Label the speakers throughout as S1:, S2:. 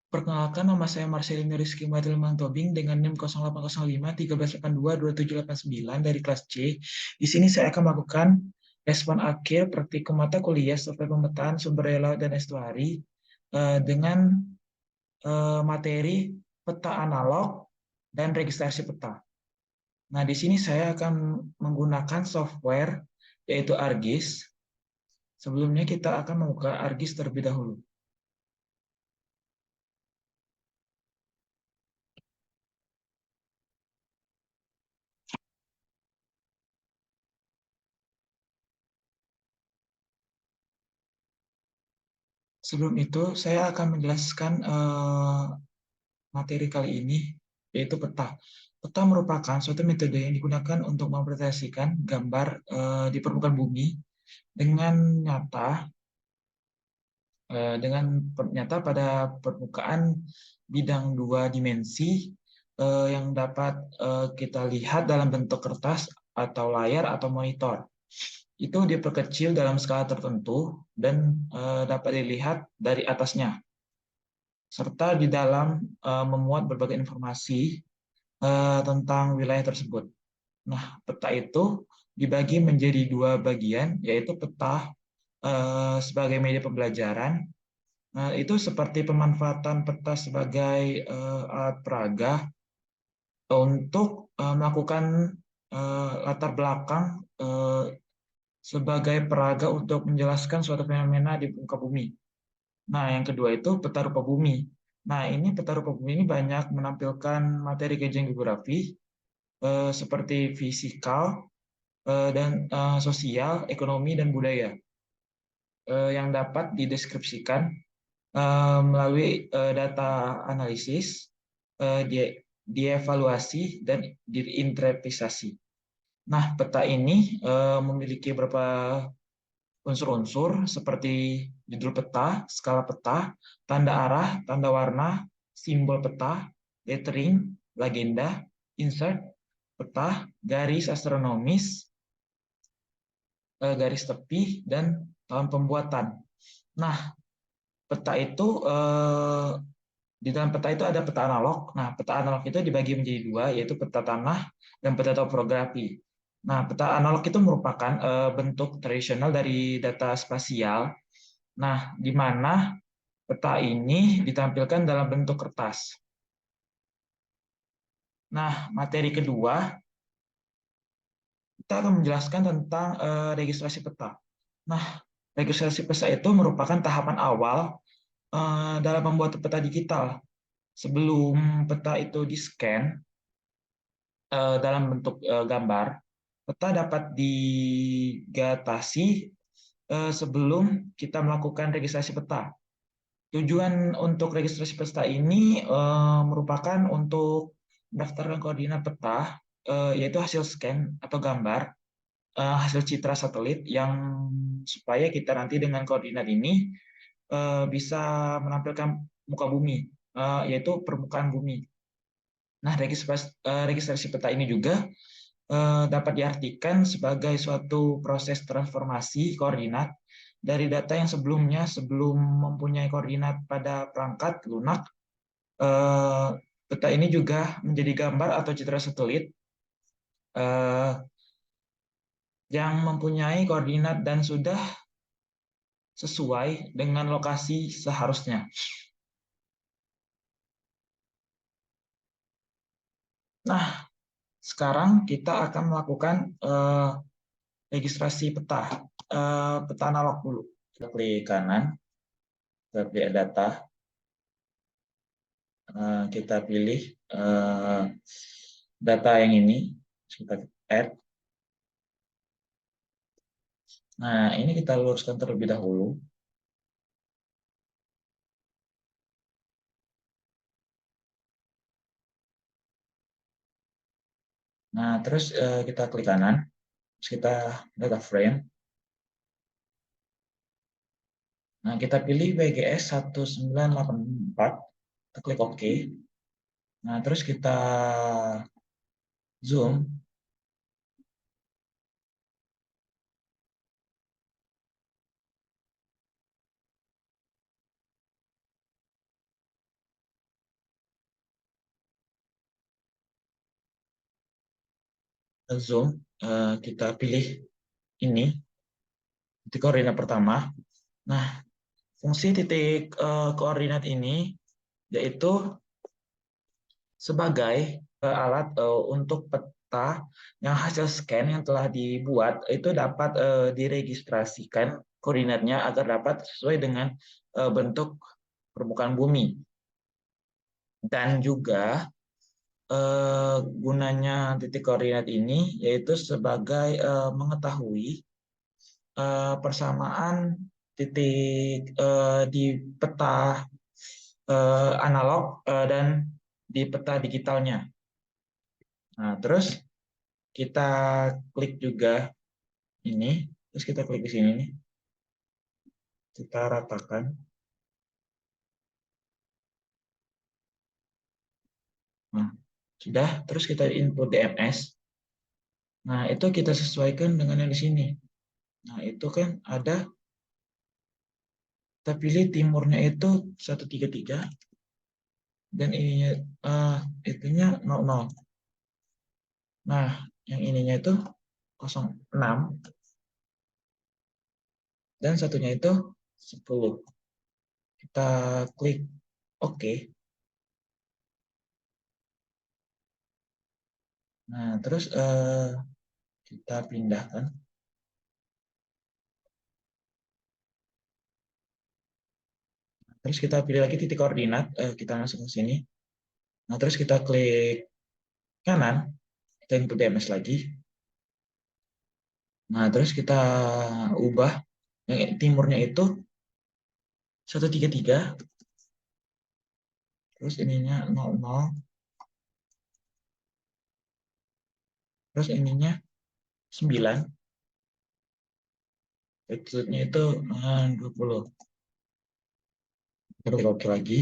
S1: Perkenalkan, nama saya Marcelino Rizky Madilman Tobing dengan NIM 0805 1382 2789 dari kelas C. Di sini saya akan melakukan respon akhir praktikum mata kuliah software pemetaan sumber daya laut dan estuari dengan materi peta analog dan registrasi peta. Nah, di sini saya akan menggunakan software yaitu ArcGIS. Sebelumnya kita akan membuka ArcGIS terlebih dahulu. Sebelum itu, saya akan menjelaskan materi kali ini, yaitu peta. Peta merupakan suatu metode yang digunakan untuk mempresentasikan gambar di permukaan bumi dengan nyata, pada permukaan bidang dua dimensi yang dapat kita lihat dalam bentuk kertas atau layar atau monitor. Itu diperkecil dalam skala tertentu dan dapat dilihat dari atasnya, serta di dalam memuat berbagai informasi tentang wilayah tersebut. Nah, peta itu dibagi menjadi dua bagian, yaitu peta sebagai media pembelajaran. Nah, itu seperti pemanfaatan peta sebagai alat peraga untuk melakukan latar belakang sebagai peraga untuk menjelaskan suatu fenomena di muka bumi. Nah, yang kedua itu peta rupa bumi. Nah, ini peta rupa bumi ini banyak menampilkan materi kajian geografi seperti fisikal dan sosial, ekonomi dan budaya yang dapat dideskripsikan melalui data analisis, dievaluasi dan diinterpretisasi. Nah, peta ini memiliki beberapa unsur-unsur seperti judul peta, skala peta, tanda arah, tanda warna, simbol peta, lettering, legenda, insert, peta, garis astronomis, garis tepi, dan tahun pembuatan. Nah, peta itu di dalam peta itu ada peta analog. Nah, peta analog itu dibagi menjadi dua, yaitu peta tanah dan peta topografi. Nah, peta analog itu merupakan bentuk tradisional dari data spasial. Nah, di mana peta ini ditampilkan dalam bentuk kertas. Nah, materi kedua, kita akan menjelaskan tentang registrasi peta. Nah, registrasi peta itu merupakan tahapan awal dalam membuat peta digital. Sebelum peta itu di-scan dalam bentuk gambar, peta dapat digatasi sebelum kita melakukan registrasi peta. Tujuan untuk registrasi peta ini merupakan untuk mendaftarkan koordinat peta, yaitu hasil scan atau gambar, hasil citra satelit yang supaya kita nanti dengan koordinat ini bisa menampilkan muka bumi, yaitu permukaan bumi. Nah, registrasi peta ini juga dapat diartikan sebagai suatu proses transformasi koordinat dari data yang sebelumnya, sebelum mempunyai koordinat pada perangkat lunak. eh, Peta ini juga menjadi gambar atau citra satelit eh, yang mempunyai koordinat dan sudah sesuai dengan lokasi seharusnya. Nah, sekarang kita akan melakukan registrasi peta, peta analog dulu. Kita klik kanan, kita pilih data, kita pilih data yang ini, kita add. Nah, ini kita luruskan terlebih dahulu. Nah, terus kita klik kanan, terus kita data frame. Nah, kita pilih WGS 1984, kita klik OK. Nah, terus kita zoom. Zoom, kita pilih ini, titik koordinat pertama. Nah, fungsi titik koordinat ini yaitu sebagai alat untuk peta yang hasil scan yang telah dibuat itu dapat diregistrasikan koordinatnya agar dapat sesuai dengan bentuk permukaan bumi. Dan juga gunanya titik koordinat ini yaitu sebagai mengetahui persamaan titik di peta analog dan di peta digitalnya. Nah, terus kita klik juga ini, terus kita klik di sini nih, kita ratakan. Nah, sudah, terus kita input DMS. Nah, itu kita sesuaikan dengan yang di sini. Nah, itu kan ada, kita pilih timurnya itu 133 dan ininya itunya 00. Nah, yang ininya itu 06 dan satunya itu 10. Kita klik OK. Nah, terus kita pindahkan. Terus kita pilih lagi titik koordinat, kita masuk ke sini. Nah, terus kita klik kanan, kita input DMS lagi. Nah, terus kita ubah yang timurnya itu 133, terus ininya 00, terus ininya 9, latitude-nya itu 20. Kita klik OK lagi.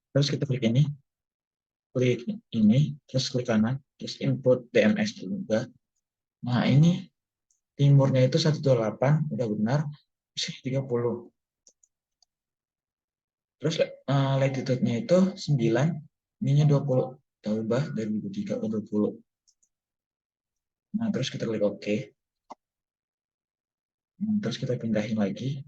S1: Terus kita klik ini, terus klik kanan, terus input DMS juga. Nah, ini timurnya itu 128, udah benar, terus 30. Terus latitude-nya itu 9, ininya 20. Kita ubah dari 23 ke 20. Nah, terus kita klik OK. Nah, terus kita pindahin lagi.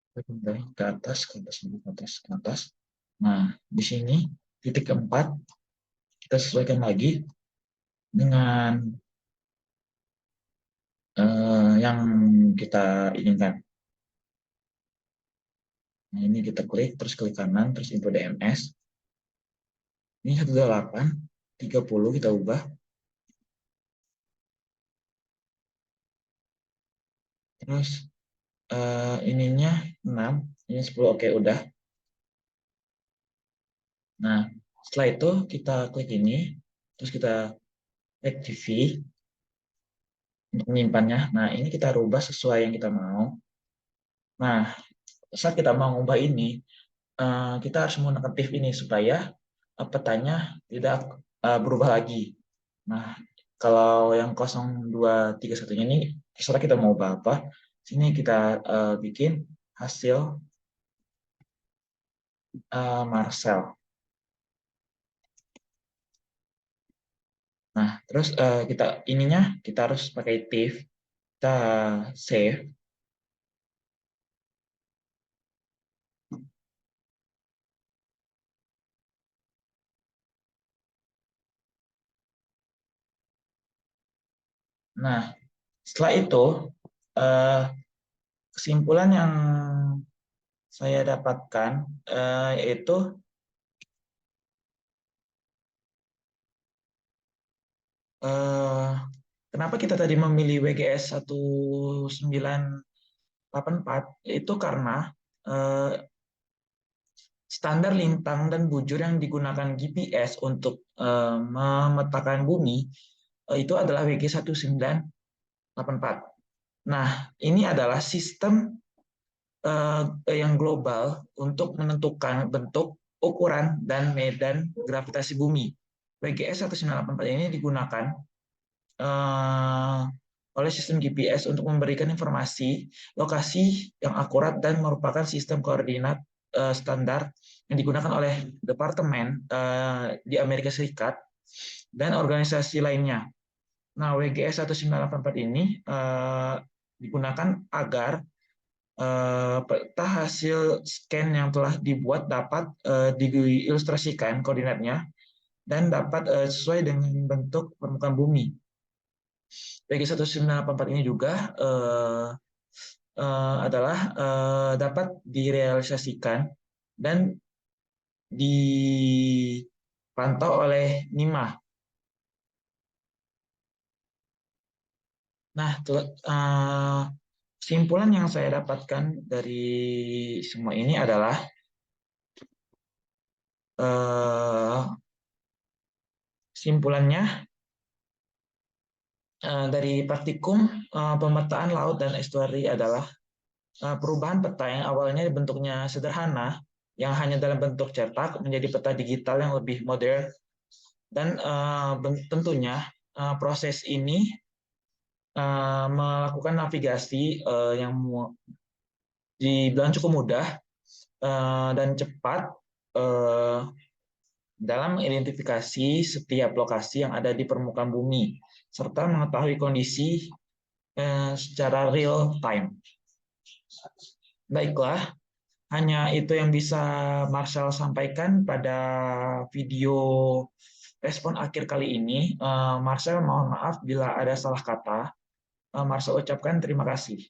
S1: Kita pindahin ke atas, ke atas, ke atas, ke atas. Nah, di sini titik keempat kita sesuaikan lagi dengan yang kita inginkan. Nah, ini kita klik, terus klik kanan, terus info DMS. Ini 128, 30 kita ubah. Terus ininya 6, ini 10, oke udah. Nah, setelah itu kita klik ini, terus kita klik TV untuk menyimpannya. Nah, ini kita rubah sesuai yang kita mau. Nah, saat kita mau ngubah ini, kita harus menggunakan TIFF ini supaya petanya tidak berubah lagi. Nah, kalau yang 0231-nya ini, terserah kita mau ubah apa. Sini kita bikin hasil Marcel. Nah, terus kita harus pakai TIFF, kita save. Nah, setelah itu kesimpulan yang saya dapatkan yaitu kenapa kita tadi memilih WGS 1984 itu karena standar lintang dan bujur yang digunakan GPS untuk memetakan bumi itu adalah WG 1984. Nah, ini adalah sistem yang global untuk menentukan bentuk, ukuran, dan medan gravitasi bumi. WGS 1984 ini digunakan oleh sistem GPS untuk memberikan informasi lokasi yang akurat dan merupakan sistem koordinat standar yang digunakan oleh departemen di Amerika Serikat dan organisasi lainnya. Nah, WGS 1984 ini digunakan agar peta hasil scan yang telah dibuat dapat diilustrasikan koordinatnya dan dapat sesuai dengan bentuk permukaan bumi. WG 1984 ini juga adalah dapat direalisasikan dan dipantau oleh NIMA. Nah, kesimpulan yang saya dapatkan dari semua ini adalah kesimpulannya dari praktikum pemetaan laut dan estuari adalah perubahan peta yang awalnya bentuknya sederhana, yang hanya dalam bentuk cetak, menjadi peta digital yang lebih modern. Dan tentunya proses ini melakukan navigasi yang dibilang cukup mudah dan cepat dalam mengidentifikasi setiap lokasi yang ada di permukaan bumi, serta mengetahui kondisi secara real time. Baiklah, hanya itu yang bisa Marshall sampaikan pada video respon akhir kali ini. Marshall mohon maaf bila ada salah kata. Marshall ucapkan terima kasih.